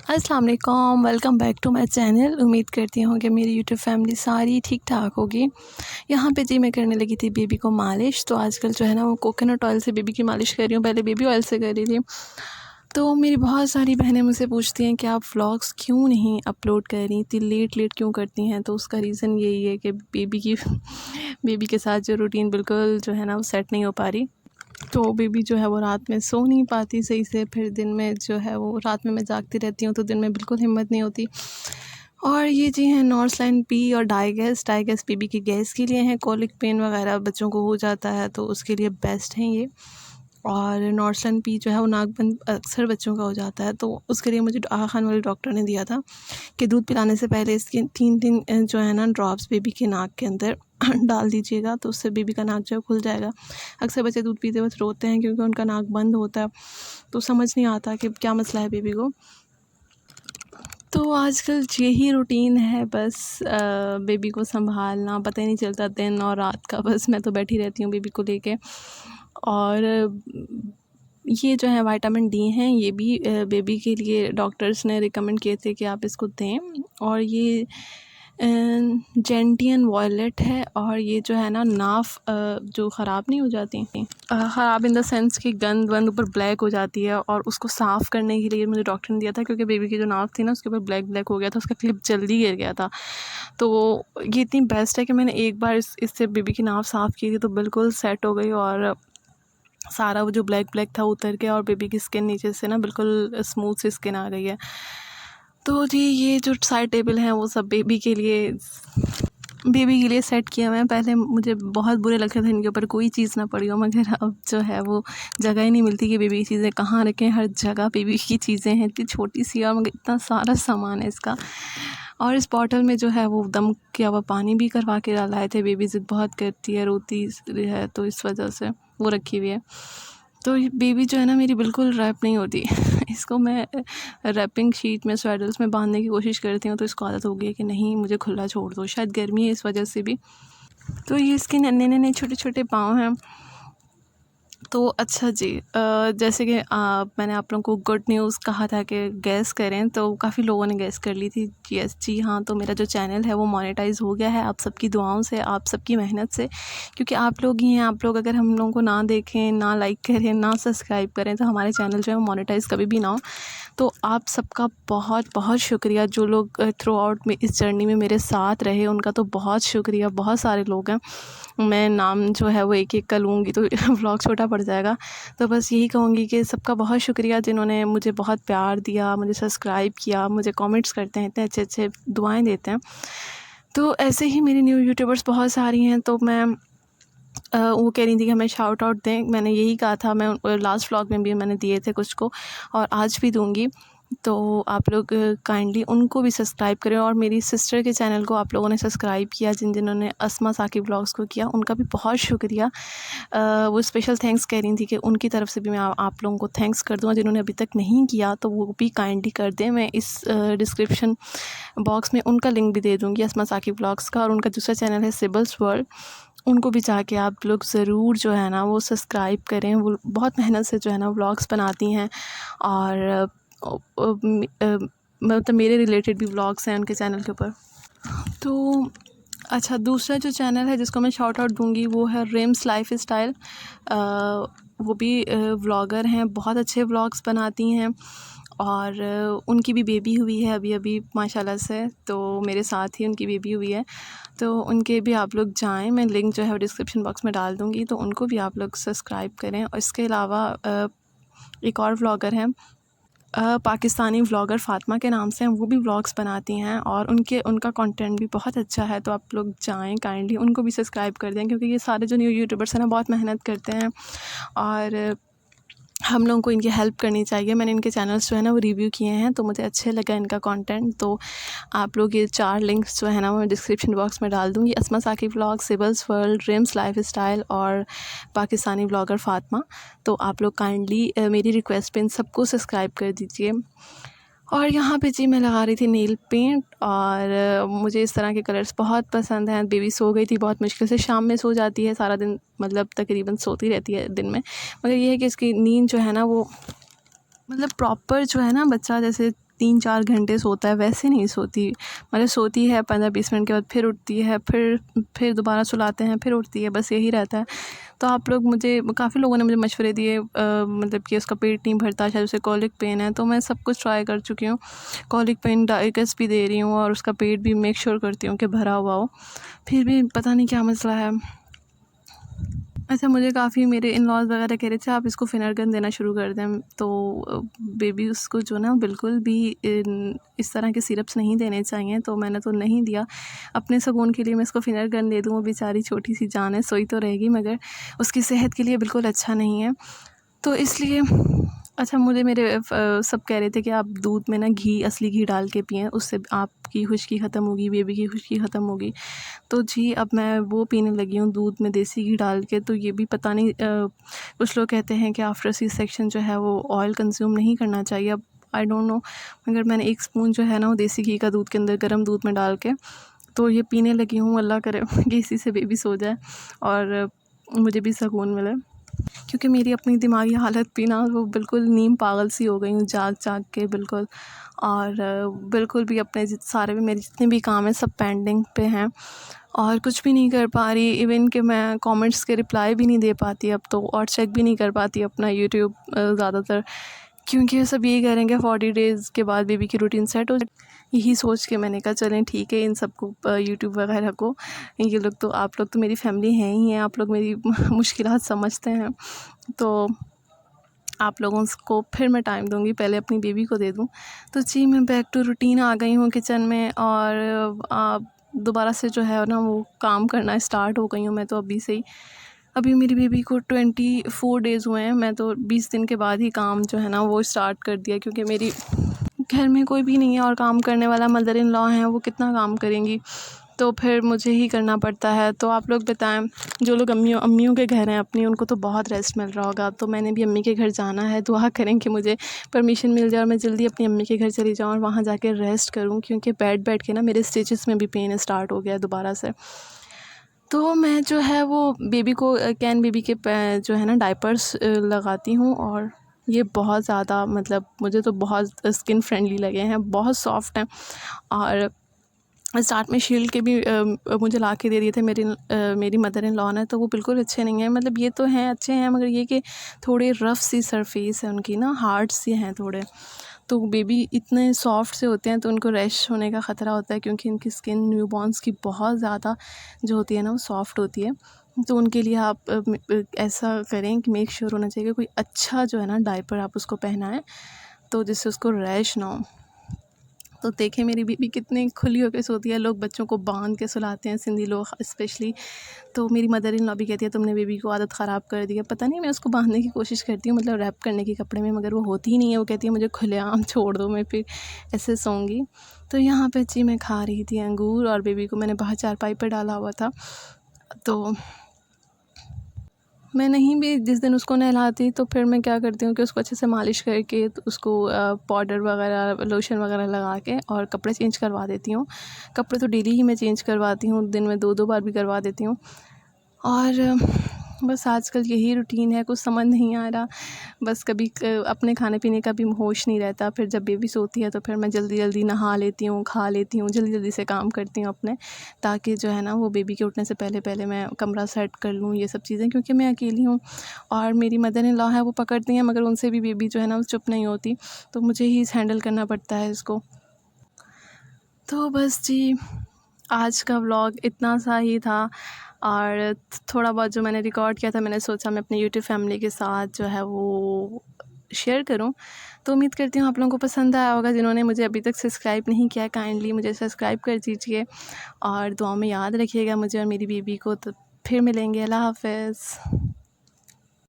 अस्सलाम वालेकुम, welcome back to my channel. उम्मीद करती हूँ कि मेरी यूट्यूब फैमिली सारी ठीक ठाक होगी। यहाँ पे जी मैं करने लगी थी बेबी को मालिश। तो आजकल जो है ना वो कोकोनट ऑयल से बेबी की मालिश कर रही हूँ, पहले बेबी ऑयल से कर रही थी। तो मेरी बहुत सारी बहनें मुझसे पूछती हैं कि आप व्लॉग्स क्यों नहीं अपलोड कर रही, इतनी लेट क्यों करती हैं। तो उसका रीज़न यही है कि बेबी के साथ जो रूटीन बिल्कुल जो है ना वो सेट नहीं हो पा रही। तो बेबी जो है वो रात में सो नहीं पाती सही से, फिर दिन में जो है वो रात में मैं जागती रहती हूँ तो दिन में बिल्कुल हिम्मत नहीं होती। और ये जी हैं नॉर्सलाइन पी और डाइगेस्ट बेबी की गैस के लिए हैं, कॉलिक पेन वगैरह बच्चों को हो जाता है तो उसके लिए बेस्ट हैं ये। और नॉर्सलाइन पी जो है वो नाकबंद अक्सर बच्चों का हो जाता है, तो उसके लिए मुझे आगा खान वाले डॉक्टर ने दिया था कि दूध पिलाने से पहले इसके 3 जो है ना ड्रॉप्स बेबी के नाक के अंदर डाल दीजिएगा, तो उससे बेबी का नाक जो है खुल जाएगा। अक्सर बच्चे दूध पीते वक्त रोते हैं क्योंकि उनका नाक बंद होता है, तो समझ नहीं आता कि क्या मसला है बेबी को। तो आजकल यही रूटीन है, बस बेबी को संभालना, पता ही नहीं चलता दिन और रात का। बस मैं तो बैठी रहती हूँ बेबी को लेके। और ये जो है विटामिन डी हैं, ये भी बेबी के लिए डॉक्टर्स ने रिकमेंड किए थे कि आप इसको दें। और ये जेंटियन वॉयलेट है, और ये जो है ना नाफ जो ख़राब नहीं हो जाती, ख़राब इन द सेंस कि गंद वंद ऊपर ब्लैक हो जाती है, और उसको साफ़ करने के लिए मुझे डॉक्टर ने दिया था क्योंकि बेबी की जो नाफ थी ना उसके ऊपर ब्लैक हो गया था, उसका क्लिप जल्दी गिर गया था। तो ये इतनी बेस्ट है कि मैंने एक बार इससे बेबी की नाफ साफ़ की थी तो बिल्कुल सेट हो गई, और सारा वो जो ब्लैक था उतर गया, और बेबी की स्किन नीचे से ना बिल्कुल स्मूथ सी स्किन आ गई है। तो जी ये जो साइड टेबल हैं वो सब बेबी के लिए सेट किया हुआ है। पहले मुझे बहुत बुरे लगते थे इनके ऊपर कोई चीज़ ना पड़ी हो, मगर अब जो है वो जगह ही नहीं मिलती कि बेबी की चीज़ें कहाँ रखें। हर जगह बेबी की चीज़ें हैं, इतनी छोटी सी और मगर इतना सारा सामान है इसका। और इस बॉटल में जो है वो दम किया हुआ पानी भी करवा के लाए थे। बेबी ज़िद बहुत करती है, रोती है, तो इस वजह से वो रखी हुई है। तो ये बेबी जो है ना मेरी बिल्कुल रैप नहीं होती इसको मैं रैपिंग शीट में स्वेडल्स में बांधने की कोशिश करती हूँ, तो इसको आदत हो गई है कि नहीं मुझे खुला छोड़ दो। शायद गर्मी है इस वजह से भी। तो ये इसके नन्हे छोटे पाँव हैं। तो अच्छा जी, जैसे कि मैंने आप लोगों को गुड न्यूज़ कहा था कि गैस करें, तो काफ़ी लोगों ने गैस कर ली थी। यस जी हाँ, तो मेरा जो चैनल है वो मोनेटाइज़ हो गया है आप सबकी दुआओं से, आप सबकी मेहनत से। क्योंकि आप लोग ही हैं, आप लोग अगर हम लोगों को ना देखें, ना लाइक करें, ना सब्सक्राइब करें, तो हमारे चैनल जो है वो मोनेटाइज़ कभी भी ना हो। तो आप सबका बहुत शुक्रिया। जो लोग थ्रू आउट में इस जर्नी में मेरे साथ रहे उनका तो बहुत शुक्रिया। बहुत सारे लोग हैं, मैं नाम जो है वो एक का लूँगी तो व्लॉग छोटा पड़ जाएगा। तो बस यही कहूँगी कि सबका बहुत शुक्रिया जिन्होंने मुझे बहुत प्यार दिया, मुझे सब्सक्राइब किया, मुझे कमेंट्स करते हैं, इतने अच्छे दुआएं देते हैं। तो ऐसे ही मेरी न्यू यूट्यूबर्स बहुत सारी हैं, तो मैं वो कह रही थी कि हमें शाउट आउट दें। मैंने यही कहा था, मैं लास्ट व्लॉग में भी मैंने दिए थे कुछ को, और आज भी दूँगी। तो आप लोग काइंडली उनको भी सब्सक्राइब करें। और मेरी सिस्टर के चैनल को आप लोगों ने सब्सक्राइब किया, जिन्होंने अस्मा साकिब व्लॉग्स को किया, उनका भी बहुत शुक्रिया। वो स्पेशल थैंक्स कह रही थी कि उनकी तरफ से भी मैं आप लोगों को थैंक्स कर दूँ। जिन्होंने अभी तक नहीं किया तो वो भी काइंडली कर दें। मैं इस डिस्क्रिप्शन बॉक्स में उनका लिंक भी दे दूँगी, अस्मा साकिब व्लॉग्स का। और उनका दूसरा चैनल है सिबल्स वर्ल्ड, उनको भी जाके आप लोग ज़रूर जो है ना वो सब्सक्राइब करें। वो बहुत मेहनत से जो है ना व्लॉग्स बनाती हैं, और मतलब मेरे रिलेटेड भी व्लॉग्स हैं उनके चैनल के ऊपर। तो अच्छा, दूसरा जो चैनल है जिसको मैं शाउट आउट दूँगी वो है रिम्स लाइफ स्टाइल। वो भी व्लॉगर हैं, बहुत अच्छे व्लॉग्स बनाती हैं, और उनकी भी बेबी हुई है अभी माशाल्लाह से। तो मेरे साथ ही उनकी बेबी हुई है, तो उनके भी आप लोग जाएं, मैं लिंक जो है वो डिस्क्रिप्शन बॉक्स में डाल दूँगी, तो उनको भी आप लोग सब्सक्राइब करें। और इसके अलावा एक और व्लॉगर हैं, पाकिस्तानी व्लॉगर फ़ातिमा के नाम से हैं, वो भी व्लॉग्स बनाती हैं, और उनका कंटेंट भी बहुत अच्छा है। तो आप लोग जाएं, काइंडली उनको भी सब्सक्राइब कर दें, क्योंकि ये सारे जो न्यू यूट्यूबर्स हैं ना बहुत मेहनत करते हैं, और हम लोगों को इनकी हेल्प करनी चाहिए। मैंने इनके चैनल्स जो है ना वो रिव्यू किए हैं, तो मुझे अच्छे लगा इनका कंटेंट। तो आप लोग ये 4 लिंक्स जो है ना वो मैं डिस्क्रिप्शन बॉक्स में डाल दूँगी, अस्मा साकिब व्लॉग, सिबल्स वर्ल्ड, रिम्स लाइफ स्टाइल और पाकिस्तानी व्लॉगर फ़ातिमा। तो आप लोग काइंडली मेरी रिक्वेस्ट पे इन सबको सब्सक्राइब कर दीजिए। और यहाँ पे जी मैं लगा रही थी नेल पेंट, और मुझे इस तरह के कलर्स बहुत पसंद हैं। बेबी सो गई थी, बहुत मुश्किल से शाम में सो जाती है, सारा दिन मतलब तकरीबन सोती रहती है दिन में, मगर ये है कि इसकी नींद जो है ना वो मतलब प्रॉपर जो है ना बच्चा जैसे 3-4 घंटे सोता है वैसे नहीं सोती। मतलब सोती है 15-20 मिनट के बाद फिर उठती है, फिर दोबारा सुलाते हैं, फिर उठती है, बस यही रहता है। तो आप लोग मुझे काफ़ी लोगों ने मुझे मशवरे दिए मतलब कि उसका पेट नहीं भरता, शायद उसे कॉलिक पेन है, तो मैं सब कुछ ट्राई कर चुकी हूँ। कॉलिक पेन डाइकस भी दे रही हूँ और उसका पेट भी मेक श्योर करती हूँ कि भरा हुआ हो, फिर भी पता नहीं क्या मसला है। अच्छा, मुझे काफ़ी मेरे इन-लॉज़ वगैरह कह रहे थे आप इसको फिनरगन देना शुरू कर दें, तो बेबी उसको जो ना बिल्कुल भी इस तरह के सिरप्स नहीं देने चाहिए, तो मैंने तो नहीं दिया। अपने सुकून के लिए मैं इसको फिनरगन दे दूँ, वो बेचारी छोटी सी जान है, सोई तो रहेगी मगर उसकी सेहत के लिए बिल्कुल अच्छा नहीं है। तो इसलिए अच्छा, मुझे मेरे सब कह रहे थे कि आप दूध में ना घी, असली घी डाल के पिएँ, उससे आपकी खुश्की ख़त्म होगी, बेबी की खुश्की ख़त्म होगी। तो जी, अब मैं वो पीने लगी हूँ दूध में देसी घी डाल के। तो ये भी पता नहीं कुछ लोग कहते हैं कि आफ्टर सी सेक्शन जो है वो ऑयल कंज़्यूम नहीं करना चाहिए। अब आई डोंट नो, मगर मैंने 1 स्पून जो है ना वो देसी घी का दूध के अंदर गर्म दूध में डाल के तो ये पीने लगी हूँ। अल्लाह करे कि इसी से बेबी सो जाए और मुझे भी सुकून मिले, क्योंकि मेरी अपनी दिमागी हालत भी ना वो बिल्कुल नीम पागल सी हो गई हूँ, जाग के बिल्कुल। और बिल्कुल भी अपने सारे भी मेरे जितने भी काम हैं सब पेंडिंग पे हैं और कुछ भी नहीं कर पा रही। इवन कि मैं कमेंट्स के रिप्लाई भी नहीं दे पाती अब तो, और चेक भी नहीं कर पाती अपना यूट्यूब ज़्यादातर, क्योंकि सब यही कह रहे हैं कि 40 डेज़ के बाद बेबी की रूटीन सेट हो। यही सोच के मैंने कहा चलें ठीक है, इन सबको यूट्यूब वगैरह को, ये लोग तो आप लोग तो मेरी फैमिली हैं ही हैं, आप लोग मेरी मुश्किलात समझते हैं, तो आप लोगों को फिर मैं टाइम दूंगी, पहले अपनी बेबी को दे दूं। तो जी, मैं बैक टू रूटीन आ गई हूँ किचन में और दोबारा से जो है ना वो काम करना स्टार्ट हो गई हूँ मैं तो अभी से ही। अभी मेरी बेबी को 24 डेज़ हुए हैं, मैं तो 20 दिन के बाद ही काम जो है ना वो स्टार्ट कर दिया, क्योंकि मेरी घर में कोई भी नहीं है और काम करने वाला मदर इन लॉ हैं, वो कितना काम करेंगी, तो फिर मुझे ही करना पड़ता है। तो आप लोग बताएं, जो लोग अम्मियों के घर हैं अपनी, उनको तो बहुत रेस्ट मिल रहा होगा। तो मैंने भी अम्मी के घर जाना है, दुआ करें कि मुझे परमिशन मिल जाए और मैं जल्दी अपनी अम्मी के घर चली जाऊँ और वहाँ जाके रेस्ट करूँ, क्योंकि बैठ के ना मेरे स्टिचेस में भी पेन स्टार्ट हो गया है दोबारा से। तो मैं जो है वो बेबी को कैन बेबी के जो है ना डायपर्स लगाती हूँ, और ये बहुत ज़्यादा मतलब मुझे तो बहुत स्किन फ्रेंडली लगे हैं, बहुत सॉफ्ट हैं। और स्टार्ट में शील्ड के भी मुझे ला के दे दिए थे मेरी मदर इन लॉ ने, तो वो बिल्कुल अच्छे नहीं हैं। मतलब ये तो हैं अच्छे हैं, मगर ये कि थोड़े रफ़ सी सरफेस है उनकी ना, हार्ड सी हैं थोड़े। तो बेबी इतने सॉफ्ट से होते हैं तो उनको रैश होने का ख़तरा होता है, क्योंकि इनकी स्किन न्यूबॉर्न्स की बहुत ज़्यादा जो होती है ना वो सॉफ्ट होती है। तो उनके लिए आप ऐसा करें कि मेक श्योर होना चाहिए कि कोई अच्छा जो है ना डायपर आप उसको पहनाएं, तो जिससे उसको रैश ना हो। तो देखें मेरी बीबी कितनी खुली होकर सोती है, लोग बच्चों को बांध के सुलाते हैं, सिंधी लोग स्पेशली। तो मेरी मदर इन लॉ भी कहती है तुमने बेबी को आदत ख़राब कर दी है। पता नहीं, मैं उसको बांधने की कोशिश करती हूँ, मतलब रैप करने के कपड़े में, मगर वो होती ही नहीं है। वो कहती है मुझे खुलेआम छोड़ दो, मैं फिर ऐसे सोऊंगी। तो यहाँ पे जी मैं खा रही थी अंगूर, और बेबी को मैंने बाहर चारपाई पर डाला हुआ था। तो मैं नहीं भी जिस दिन उसको नहलाती, तो फिर मैं क्या करती हूँ कि उसको अच्छे से मालिश करके तो उसको पाउडर वगैरह लोशन वगैरह लगा के और कपड़े चेंज करवा देती हूँ। कपड़े तो डेली ही मैं चेंज करवाती हूँ, दिन में 2-2 बार भी करवा देती हूँ। और बस आजकल यही रूटीन है, कुछ समझ नहीं आ रहा। बस कभी अपने खाने पीने का भी होश नहीं रहता। फिर जब बेबी सोती है तो फिर मैं जल्दी जल्दी नहा लेती हूँ, खा लेती हूँ, जल्दी जल्दी से काम करती हूँ अपने, ताकि जो है ना वो बेबी के उठने से पहले पहले मैं कमरा सेट कर लूँ, ये सब चीज़ें। क्योंकि मैं अकेली हूँ और मेरी मदर इन लॉ है, वो पकड़ती हैं, मगर उनसे भी बेबी जो है ना वो चुप नहीं होती, तो मुझे ही हैंडल करना पड़ता है इसको। तो बस जी, आज का व्लॉग इतना सा ही था, और थोड़ा बहुत जो मैंने रिकॉर्ड किया था, मैंने सोचा मैं अपने यूट्यूब फैमिली के साथ जो है वो शेयर करूं। तो उम्मीद करती हूँ आप लोगों को पसंद आया होगा। जिन्होंने मुझे अभी तक सब्सक्राइब नहीं किया है, काइंडली मुझे सब्सक्राइब कर दीजिए, और दुआ में याद रखिएगा मुझे और मेरी बेबी को। तो फिर मिलेंगे। अल्लाह हाफ़िज़।